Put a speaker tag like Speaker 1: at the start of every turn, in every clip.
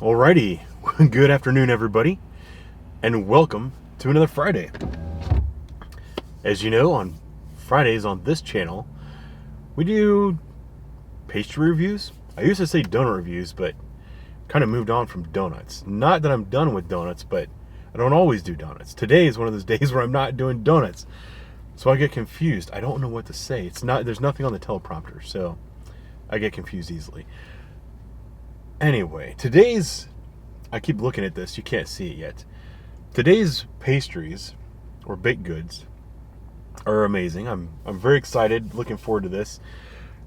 Speaker 1: Alrighty, good afternoon everybody, and welcome to another Friday. As you know, on Fridays on this channel, we do pastry reviews. I used to say donut reviews, but kind of moved on from donuts. Not that I'm done with donuts, but I don't always do donuts. Today is one of those days where I'm not doing donuts, so I get confused. I don't know what to say. There's nothing on the teleprompter, so I get confused easily. Anyway, I keep looking at this, you can't see it yet. Today's pastries, or baked goods, are amazing. I'm very excited, looking forward to this.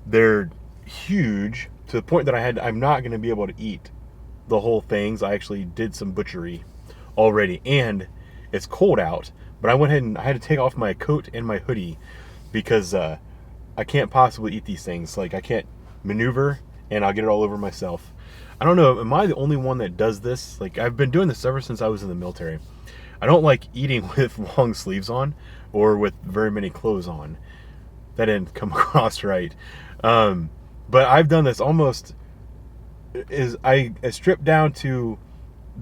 Speaker 1: They're huge, to the point that I'm not going to be able to eat the whole things. I actually did some butchery already, and it's cold out, but I went ahead and I had to take off my coat and my hoodie because I can't possibly eat these things. Like, I can't maneuver, and I'll get it all over myself. I don't know, am I the only one that does this? Like, I've been doing this ever since I was in the military. I don't like eating with long sleeves on or with very many clothes on. That didn't come across right. But I've done this almost, I stripped down to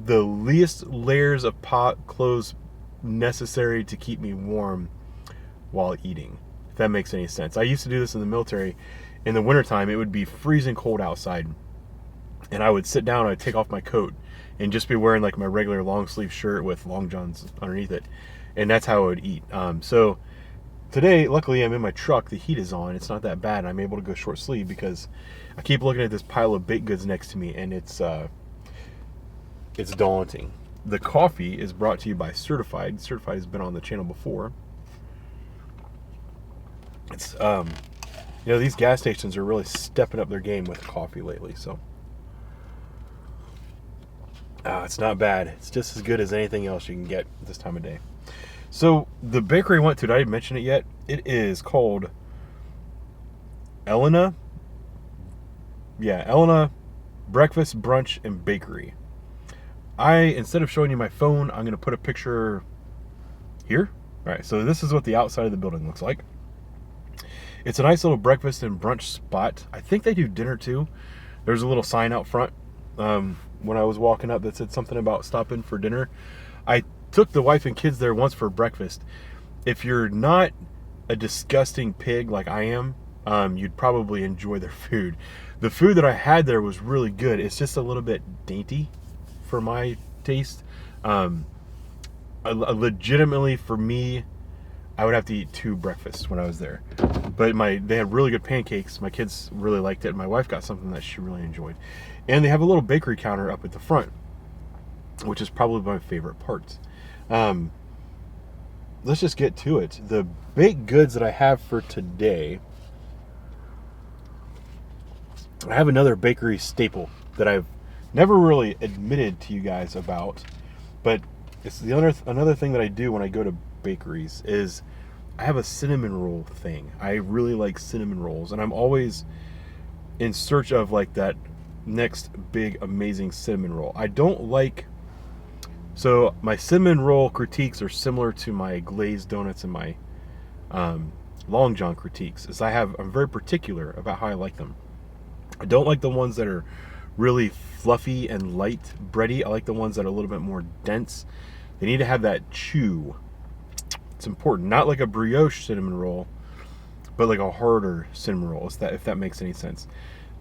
Speaker 1: the least layers of clothes necessary to keep me warm while eating, if that makes any sense. I used to do this in the military. In the wintertime, it would be freezing cold outside, and I would sit down, I'd take off my coat and just be wearing like my regular long sleeve shirt with long johns underneath it, and that's how I would eat. So today, luckily, I'm in my truck, the heat is on, it's not that bad, and I'm able to go short sleeve because I keep looking at this pile of baked goods next to me, and it's daunting. The coffee is brought to you by Certified. Certified has been on the channel before. It's these gas stations are really stepping up their game with coffee lately, so it's not bad. It's just as good as anything else you can get this time of day. So the bakery I went to, did I mention it yet? It is called Elena. Yeah, Elena Breakfast, Brunch, and Bakery. Instead of showing you my phone, I'm going to put a picture here. All right, so this is what the outside of the building looks like. It's a nice little breakfast and brunch spot. I think they do dinner too. There's a little sign out front when I was walking up that said something about stopping for dinner. I took the wife and kids there once for breakfast. If you're not a disgusting pig like I am, you'd probably enjoy their food. The food that I had there was really good. It's just a little bit dainty for my taste. Legitimately, for me, I would have to eat 2 breakfasts when I was there. But they had really good pancakes. My kids really liked it. My wife got something that she really enjoyed. And they have a little bakery counter up at the front, which is probably my favorite part. Let's just get to it. The baked goods that I have for today, I have another bakery staple that I've never really admitted to you guys about, but it's another thing that I do when I go to bakeries is I have a cinnamon roll thing. I really like cinnamon rolls, and I'm always in search of like that next big amazing cinnamon roll. So my cinnamon roll critiques are similar to my glazed donuts and my long john critiques. I'm very particular about how I like them. I don't like the ones that are really fluffy and light bready. I like the ones that are a little bit more dense. They need to have that chew. It's important. Not like a brioche cinnamon roll, but like a harder cinnamon roll, if that makes any sense.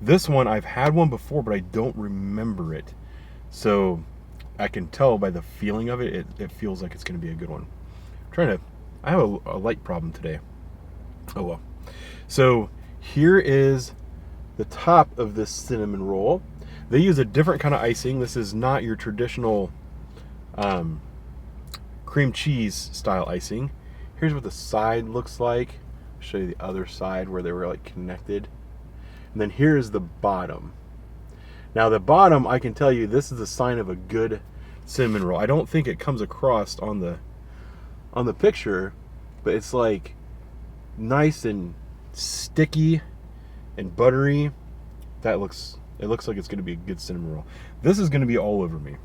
Speaker 1: This one, I've had one before, but I don't remember it. So I can tell by the feeling of it, it feels like it's going to be a good one. I have a light problem today. Oh well. So here is the top of this cinnamon roll. They use a different kind of icing. This is not your traditional cream cheese style icing. Here's what the side looks like. I'll show you the other side where they were like connected. And then here's the bottom. Now the bottom, I can tell you, this is a sign of a good cinnamon roll. I don't think it comes across on the picture, but it's like nice and sticky and buttery. It looks like it's going to be a good cinnamon roll. This is going to be all over me,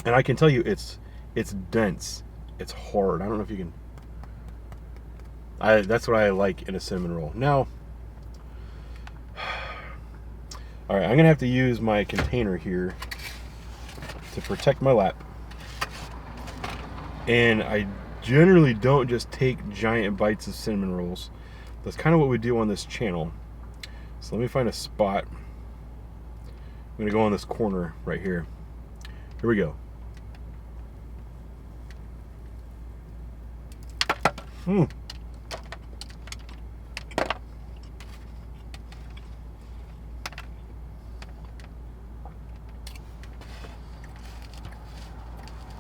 Speaker 1: and I can tell you it's dense, it's hard. I don't know if you can. That's what I like in a cinnamon roll. Now, all right, I'm gonna have to use my container here to protect my lap. And I generally don't just take giant bites of cinnamon rolls. That's kind of what we do on this channel. So let me find a spot. I'm going to go on this corner right here. Here we go. I'm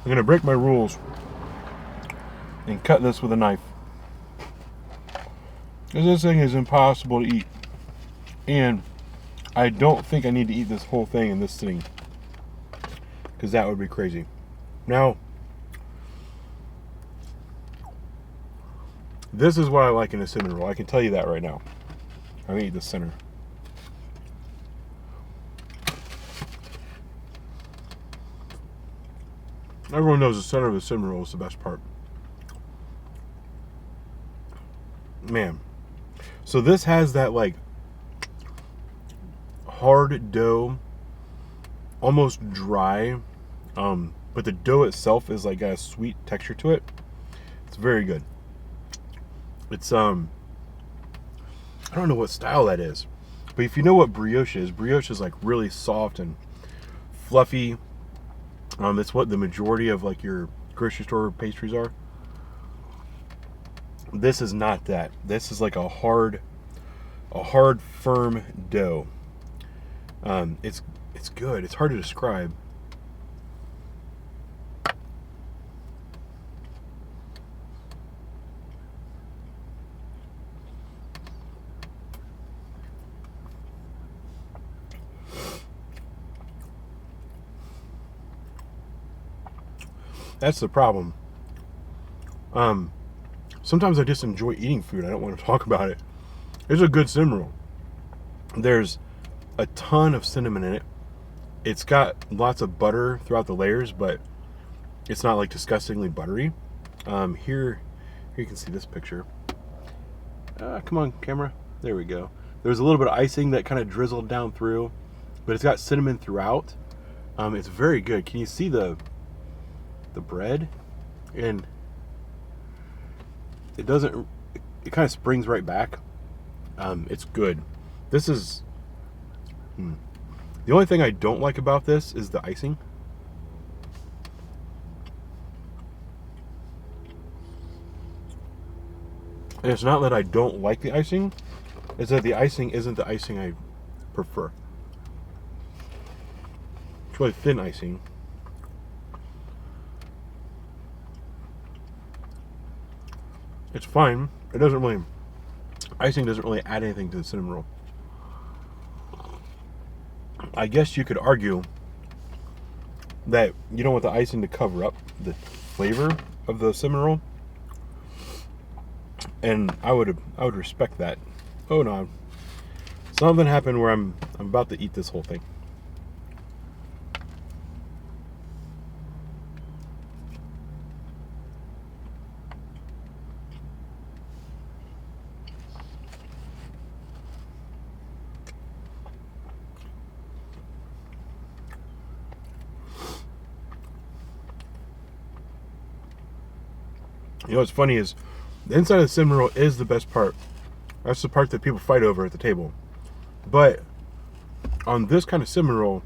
Speaker 1: going to break my rules and cut this with a knife, because this thing is impossible to eat, and I don't think I need to eat this whole thing in this sitting, because that would be crazy. Now, this is what I like in a cinnamon roll. I can tell you that right now. I'm gonna eat the center. Everyone knows the center of the cinnamon roll is the best part. Man. So this has that like hard dough, almost dry, but the dough itself is like got a sweet texture to it. It's very good. It's I don't know what style that is, but if you know what brioche is like really soft and fluffy. It's what the majority of like your grocery store pastries are. This is not that. This is like a hard, firm dough. It's good. It's hard to describe. That's the problem. Sometimes I just enjoy eating food. I don't want to talk about it. It's a good cinnamon roll. There's a ton of cinnamon in it. It's got lots of butter throughout the layers, but it's not like disgustingly buttery. Here you can see this picture. Come on, camera. There we go. There's a little bit of icing that kind of drizzled down through, but it's got cinnamon throughout. It's very good. Can you see the bread? And it doesn't, it kind of springs right back. It's good. This is the only thing I don't like about this is the icing. And it's not that I don't like the icing, it's that the icing isn't the icing I prefer. It's really thin icing. It's fine. It doesn't really, icing doesn't really add anything to the cinnamon roll. I guess you could argue that you don't want the icing to cover up the flavor of the cinnamon roll, and I would respect that. Oh no, something happened where I'm about to eat this whole thing. You know what's funny is the inside of the cinnamon roll is the best part. That's the part that people fight over at the table. But on this kind of cinnamon roll,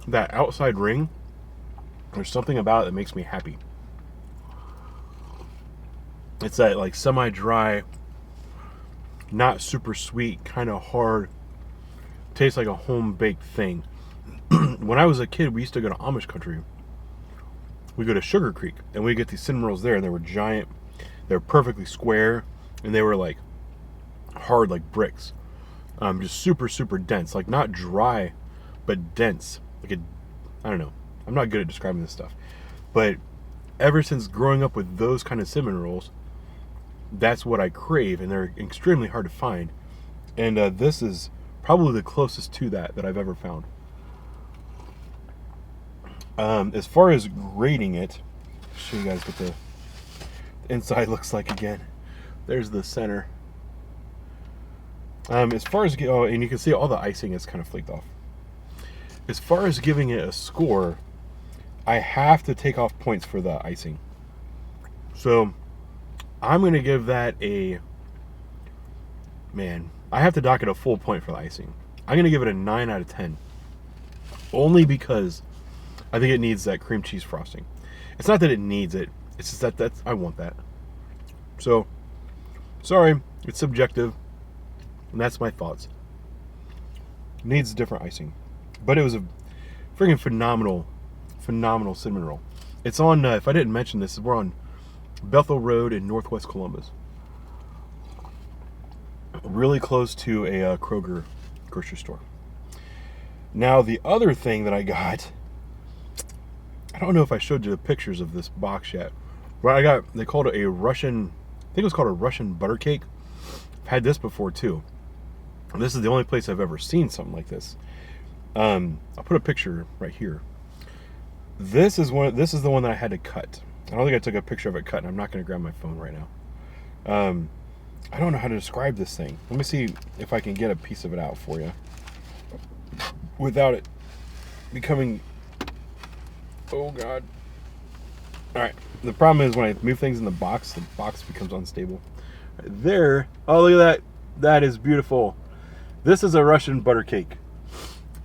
Speaker 1: that outside ring, there's something about it that makes me happy. It's that like semi-dry, not super sweet, kind of hard, tastes like a home-baked thing. When I was a kid, we used to go to Amish country. We go to Sugar Creek, and we get these cinnamon rolls there, and they were giant. They were perfectly square, and they were like hard like bricks. Just super, super dense. Like not dry, but dense. Like I don't know. I'm not good at describing this stuff. But ever since growing up with those kind of cinnamon rolls, that's what I crave, and they're extremely hard to find. And this is probably the closest to that I've ever found. As far as grading it, I'll show you guys what the inside looks like again. There's the center. As far as, oh, and you can see all the icing is kind of flaked off. As far as giving it a score, I have to take off points for the icing. So I'm going to give that a, man, I have to dock it a full point for the icing. I'm going to give it a 9 out of 10. Only because I think it needs that cream cheese frosting. It's not that it needs it. It's just that I want that. So, sorry, it's subjective. And that's my thoughts. It needs different icing. But it was a freaking phenomenal cinnamon roll. It's on, if I didn't mention this, we're on Bethel Road in Northwest Columbus. Really close to a Kroger grocery store. Now, the other thing that I got, I don't know if I showed you the pictures of this box yet, but they called it a Russian, I think it was called a Russian butter cake. I've had this before too. And this is the only place I've ever seen something like this. I'll put a picture right here. This is the one that I had to cut. I don't think I took a picture of it cut, and I'm not going to grab my phone right now. I don't know how to describe this thing. Let me see if I can get a piece of it out for you without it becoming, oh God. All right, the problem is when I move things in the box becomes unstable. Right there, oh, look at that. That is beautiful. This is a Russian butter cake.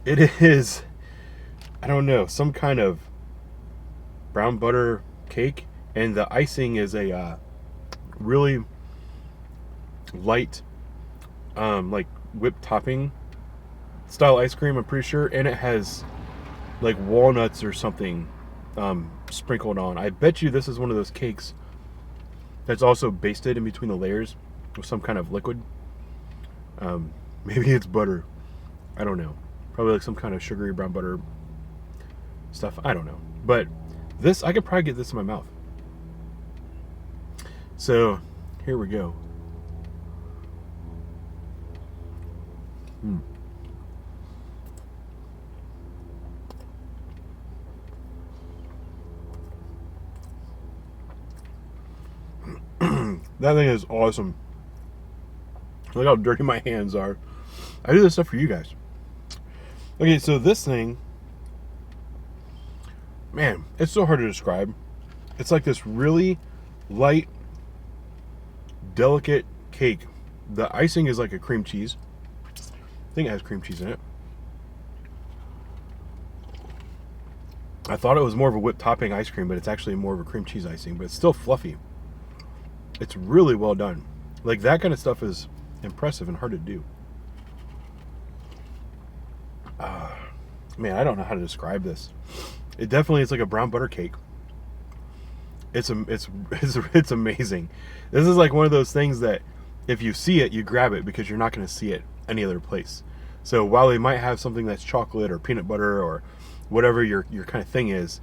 Speaker 1: It is, I don't know, some kind of brown butter cake, and the icing is a really light, like whipped topping style ice cream, I'm pretty sure, and it has like walnuts or something sprinkled on. I bet you this is one of those cakes that's also basted in between the layers with some kind of liquid. Maybe it's butter. I don't know. Probably like some kind of sugary brown butter stuff. I don't know. But this, I could probably get this in my mouth. So here we go. That thing is awesome. Look how dirty my hands are. I do this stuff for you guys. Okay, so this thing, man, it's so hard to describe. It's like this really light, delicate cake. The icing is like a cream cheese. I think it has cream cheese in it. I thought it was more of a whipped topping ice cream, but it's actually more of a cream cheese icing, but it's still fluffy. It's really well done. Like, that kind of stuff is impressive and hard to do. Man, I don't know how to describe this. It definitely is like a brown butter cake. It's amazing. This is like one of those things that if you see it, you grab it because you're not going to see it any other place. So while they might have something that's chocolate or peanut butter or whatever your kind of thing is,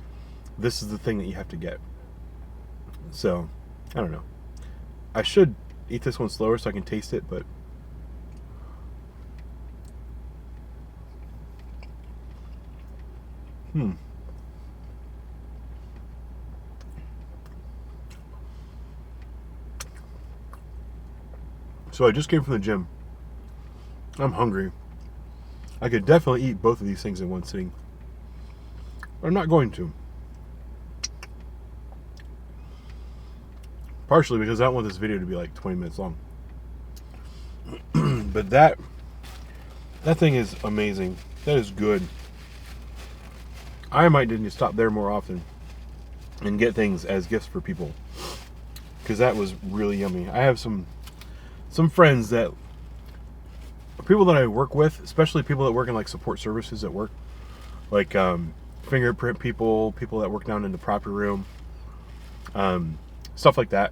Speaker 1: this is the thing that you have to get. So, I don't know. I should eat this one slower so I can taste it, but So I just came from the gym. I'm hungry. I could definitely eat both of these things in one sitting, but I'm not going to. Partially because I don't want this video to be like 20 minutes long. But that thing is amazing. That is good. I might need to stop there more often and get things as gifts for people, because that was really yummy. I have some friends that, people that I work with, especially people that work in like support services at work, like fingerprint people that work down in the property room, stuff like that.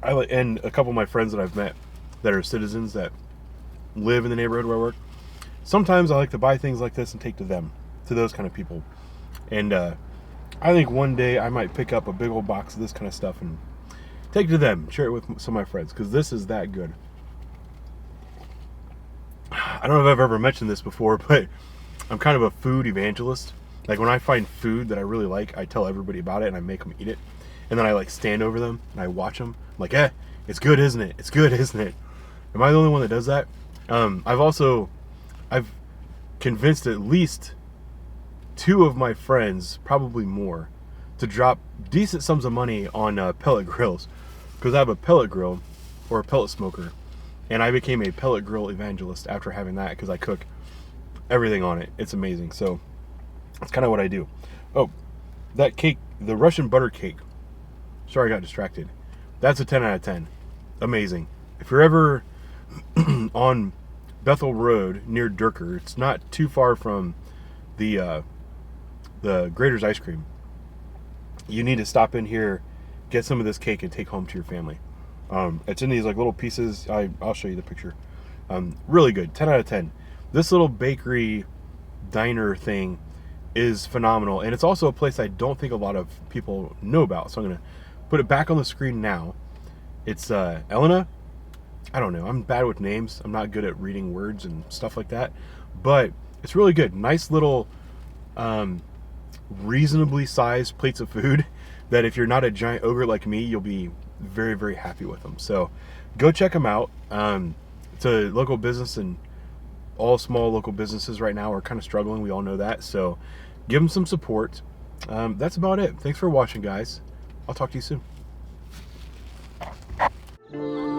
Speaker 1: And a couple of my friends that I've met that are citizens that live in the neighborhood where I work. Sometimes I like to buy things like this and take to them, to those kind of people. And I think one day I might pick up a big old box of this kind of stuff and take it to them, share it with some of my friends, because this is that good. I don't know if I've ever mentioned this before, but I'm kind of a food evangelist. Like, when I find food that I really like, I tell everybody about it and I make them eat it. And then I like stand over them and I watch them. I'm like, it's good, isn't it? It's good, isn't it? Am I the only one that does that? I've convinced at least 2 of my friends, probably more, to drop decent sums of money on pellet grills, because I have a pellet grill or a pellet smoker, and I became a pellet grill evangelist after having that, because I cook everything on it. It's amazing. So that's kind of what I do. Oh, that cake, the Russian butter cake, sorry I got distracted, that's a 10 out of 10. Amazing. If you're ever on Bethel Road near Durker, it's not too far from the Grater's Ice Cream. You need to stop in here, get some of this cake, and take home to your family. It's in these like little pieces. I'll show you the picture. Really good. 10 out of 10. This little bakery diner thing is phenomenal, and it's also a place I don't think a lot of people know about. So I'm gonna put it back on the screen now. It's Elena. I don't know. I'm bad with names. I'm not good at reading words and stuff like that. But it's really good. Nice little, reasonably sized plates of food that if you're not a giant ogre like me, you'll be very, very happy with them. So go check them out. It's a local business, and all small local businesses right now are kind of struggling. We all know that. So give them some support. That's about it. Thanks for watching, guys. I'll talk to you soon.